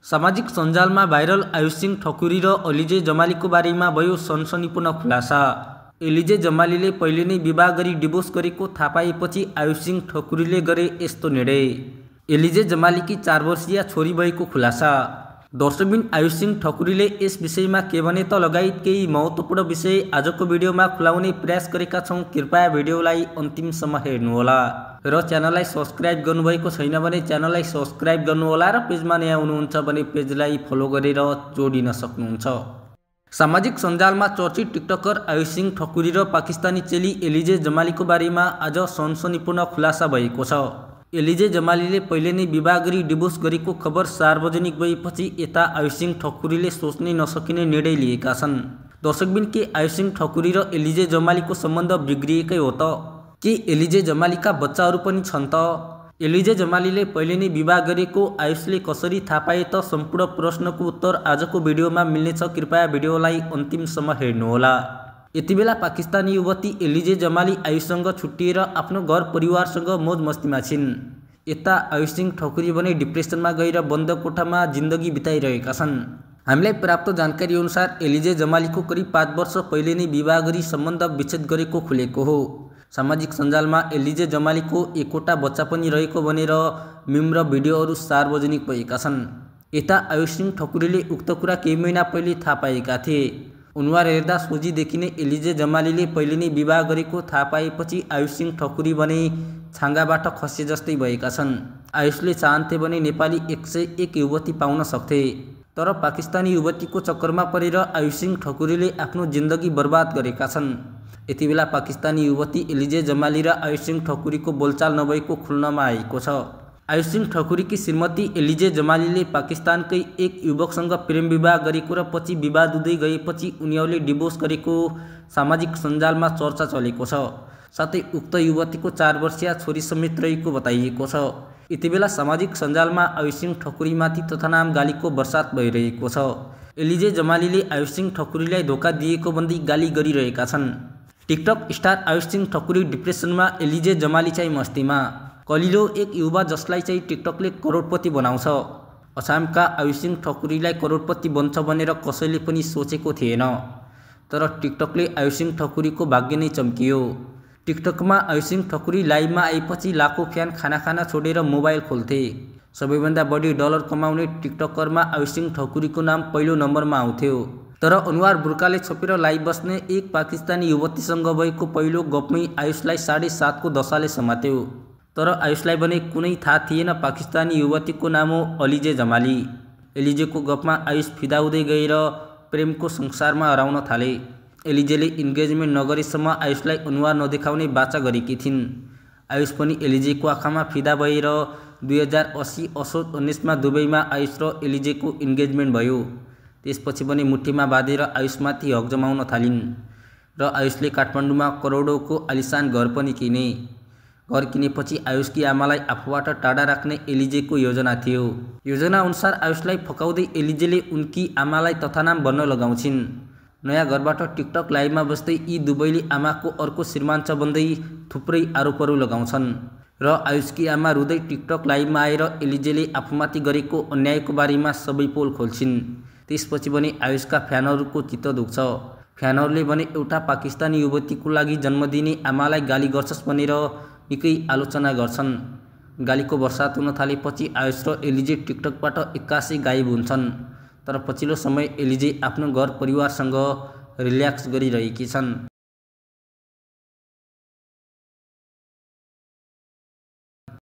सामाजिक सञ्जालमा भाइरल आयुष सिंह ठकुरी र एलिजे जमालीको बारेमा भयो सनसनीपूर्ण खुलासा। एलिजे जमालीले पहिले नै विवाह गरी डिभोर्स गरेको थाहा पाएपछि आयुष सिंह ठकुरीले गरे यस्तो निर्णय। एलिजे जमालीकी 4 वर्षीय छोरी भएको खुलासा। दर्शकबिन आयुष सिंह ठकुरीले यस विषयमा के भने त लगायत केही महत्त्वपूर्ण विषय आजको भिडियोमा खुलाउने प्रयास गरेका छौं। कृपया भिडियोलाई अन्तिमसम्म हेर्नुहोला र च्यानललाई सब्स्क्राइब गर्नुभएको छैन भने च्यानललाई सब्स्क्राइब गर्नुहोला र पेजमा नयाँ हुनुहुन्छ भने पेजलाई फलो गरेर जोडिन सक्नुहुन्छ। सामाजिक सञ्जालमा चर्चित टिकटकर आयुष सिंह ठकुरी र पाकिस्तानी चेली एलिजे जमालीको बारेमा आज सनसनीपूर्ण खुलासा भएको छ। एलिजे जमालीले पहिले नै विवाह गरी डिभोर्स गरेको खबर सार्वजनिक भएपछि यता आयुष सिंह ठकुरीले सोच्नै नसकिने निर्णय लिएका छन्। दर्शकबिन के आयुष सिंह ठकुरी र एलिजे जमालीको सम्बन्ध बिग्रिएकै हो त? के एलिजे जमालीका बच्चाहरू पनि छन् त? एलिजे जमालीले पहिले नै विवाह गरेको आयुषले कसरी थाहा पाए त? सम्पूर्ण प्रश्नको उत्तर आजको भिडियोमा मिल्नेछ। कृपया भिडियोलाई अन्तिमसम्म हेर्नुहोला। यतिबेला पाकिस्तानी युवती एलिजे जमाली आयुषसँग छुट्टिएर आफ्नो घर परिवारसँग मौज मस्तीमा छिन्। यता आयुष सिंह ठकुरी भने डिप्रेसनमा गएर बन्द कोठामा जिन्दगी बिताइरहेका छन्। हामीलाई प्राप्त जानकारी अनुसार एलिजे जमालीको करिब 5 वर्ष पहिले नै विवाह गरी सम्बन्ध विच्छेद गरेको खुलेको हो। सामाजिक सञ्जालमा एलिजे जमालीको एकवटा बच्चा पनि रहेको भनेर मिम र भिडियोहरू सार्वजनिक भएका छन्। यता आयुष सिंह ठकुरीले उक्त कुरा केही महिना पहिले थाहा पाएका थिए। अनुहार हेर्दा सोझी देखिने एलिजे जमालीले पहिले नै विवाह गरेको थाहा पाएपछि आयुष सिंह ठकुरी भने छाँगाबाट खसे जस्तै भएका छन्। आयुषले चाहन्थे भने नेपाली 101 युवती पाउन सक्थे, तर पाकिस्तानी युवतीको चक्करमा परेर आयुष सिंह ठकुरीले आफ्नो जिन्दगी बर्बाद गरेका छन्। यतिबेला पाकिस्तानी युवती एलिजे जमाली र आयुष सिंह ठकुरीको बोलचाल नभएको खुल्नमा आएको छ। आयुष सिंह ठकुरीकी श्रीमती एलिजे जमालीले पाकिस्तानकै एक युवकसँग प्रेम विवाह गरेको र पछि विवाद हुँदै गएपछि उनीहरूले डिभोर्स गरेको सामाजिक सञ्जालमा चर्चा चलेको छ। साथै उक्त युवतीको 4 वर्षीय छोरी समेत रहेको बताइएको छ। यतिबेला सामाजिक सञ्जालमा आयुष सिंह ठकुरीमाथि तथानाम गालीको वर्षात भइरहेको छ। एलिजे जमालीले आयुष सिंह ठकुरीलाई धोका दिएको भन्दै गाली गरिरहेका छन्। टिकटक स्टार आयुष सिंह ठकुरी डिप्रेसनमा, एलिजे जमाली चाहिँ मस्तीमा। कलिलो एक युवा जसलाई चाहिँ टिकटकले करोडपति बनाउँछ। अछामका आयुष सिंह ठकुरीलाई करोडपति बन्छ भनेर कसैले पनि सोचेको थिएन, तर टिकटकले आयुष सिंह ठकुरीको भाग्य नै चम्कियो। टिकटकमा आयुष सिंह ठकुरी लाइभमा आएपछि लाखौं फ्यान खाना खाना छोडेर मोबाइल खोल्थे। सबैभन्दा बढी डलर कमाउने टिकटकरमा आयुष सिंह ठकुरीको नाम पहिलो नम्बरमा आउँथ्यो। तर अनुहार बुर्काले छोपेर लाइभ बस्ने एक पाकिस्तानी युवतीसँग भएको पहिलो गफमै आयुषलाई 7.5 को दशाले समात्यो। तर आयुषलाई भने कुनै थाहा थिएन पाकिस्तानी युवतीको नाम हो एलिजे जमाली। एलिजेको गफमा आयुष फिदा हुँदै गएर प्रेमको संसारमा हराउन थाले। एलिजेले इन्गेजमेन्ट नगरेसम्म आयुषलाई अनुहार नदेखाउने वाचा गरेकी थिइन्। आयुष पनि एलिजेको आँखामा फिदा भएर 2080 असोज 19मा दुबईमा आयुष र एलिजेको इन्गेजमेन्ट भयो। त्यसपछि पनि मुठीमा बाँधेर आयुषमाथि हक जमाउन थालिन् र आयुषले काठमाडौँमा करोडौँको आलिशान घर पनि किने। घर किनेपछि आयुषकी आमालाई आफूबाट टाढा राख्ने एलिजेको योजना थियो। योजना अनुसार आयुषलाई फकाउँदै एलिजेले उनकी आमालाई तथानाम भन्न लगाउँछिन्। नयाँ घरबाट टिकटक लाइभमा बस्दै यी दुवैले आमाको अर्को श्रीमान छ भन्दै थुप्रै आरोपहरू लगाउँछन् र आयुषकी आमा रुँदै टिकटक लाइभमा आएर एलिजेले आफूमाथि गरेको अन्यायको बारेमा सबै पोल खोल्छिन्। त्यसपछि भने आयुषका फ्यानहरूको चित्त दुख्छ। फ्यानहरूले भने एउटा पाकिस्तानी युवतीको लागि जन्म दिने आमालाई गाली गर्छस् भनेर निकै आलोचना गर्छन्। गालीको वर्षात हुन थालेपछि आयुष र एलिजे टिकटकबाट एक्कासै गायब हुन्छन्। तर पछिल्लो समय एलिजे आफ्नो घर परिवारसँग रिल्याक्स गरिरहेकी छन्।